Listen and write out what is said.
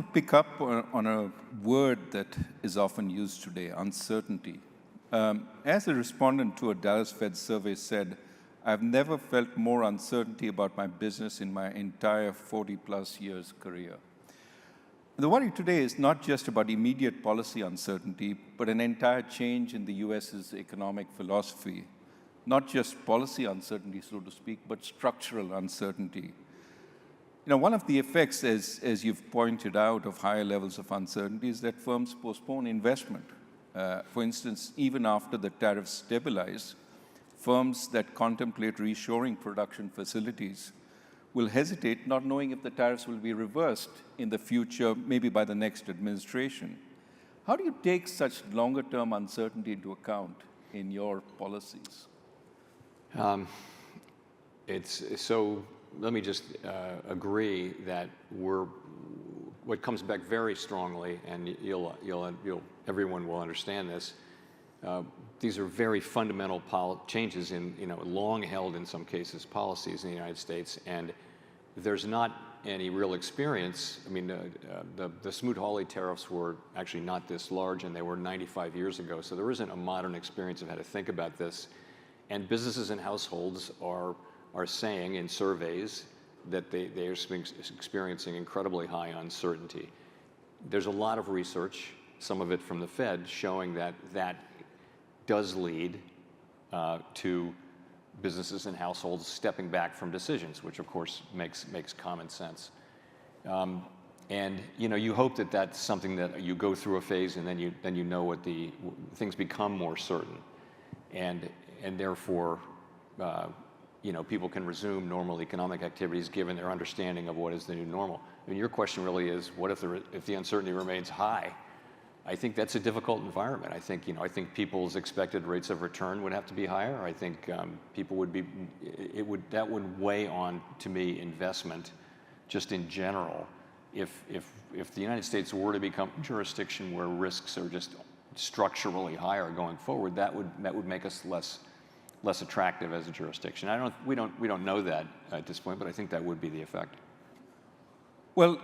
Pick up on a word that is often used today, uncertainty. As a respondent to a Dallas Fed survey said, I've never felt more uncertainty about my business in my entire 40-plus years career. The worry today is not just about immediate policy uncertainty, but an entire change in the US's economic philosophy. Not just policy uncertainty, so to speak, but structural uncertainty. One of the effects, as you've pointed out, of higher levels of uncertainty is that firms postpone investment. For instance, even after the tariffs stabilize, firms that contemplate reshoring production facilities will hesitate, not knowing if the tariffs will be reversed in the future, maybe by the next administration. How do you take such longer-term uncertainty into account in your policies? Let me just agree that what comes back very strongly, and everyone will understand this. These are very fundamental changes in, long held in some cases policies in the United States, and there's not any real experience. I mean, the Smoot-Hawley tariffs were actually not this large, and they were 95 years ago, so there isn't a modern experience of how to think about this. And businesses and households are saying in surveys that they are experiencing incredibly high uncertainty. There's a lot of research, some of it from the Fed, showing that does lead to businesses and households stepping back from decisions, which of course makes common sense. And you hope that that's something that you go through a phase, and then you know what things become more certain, and therefore people can resume normal economic activities given their understanding of what is the new normal. I mean, your question really is, what if the uncertainty remains high? I think that's a difficult environment. I think people's expected rates of return would have to be higher. I think that would weigh on, to me, investment just in general. If the United States were to become a jurisdiction where risks are just structurally higher going forward, that would make us less attractive as a jurisdiction. We don't know that at this point, but I think that would be the effect. Well,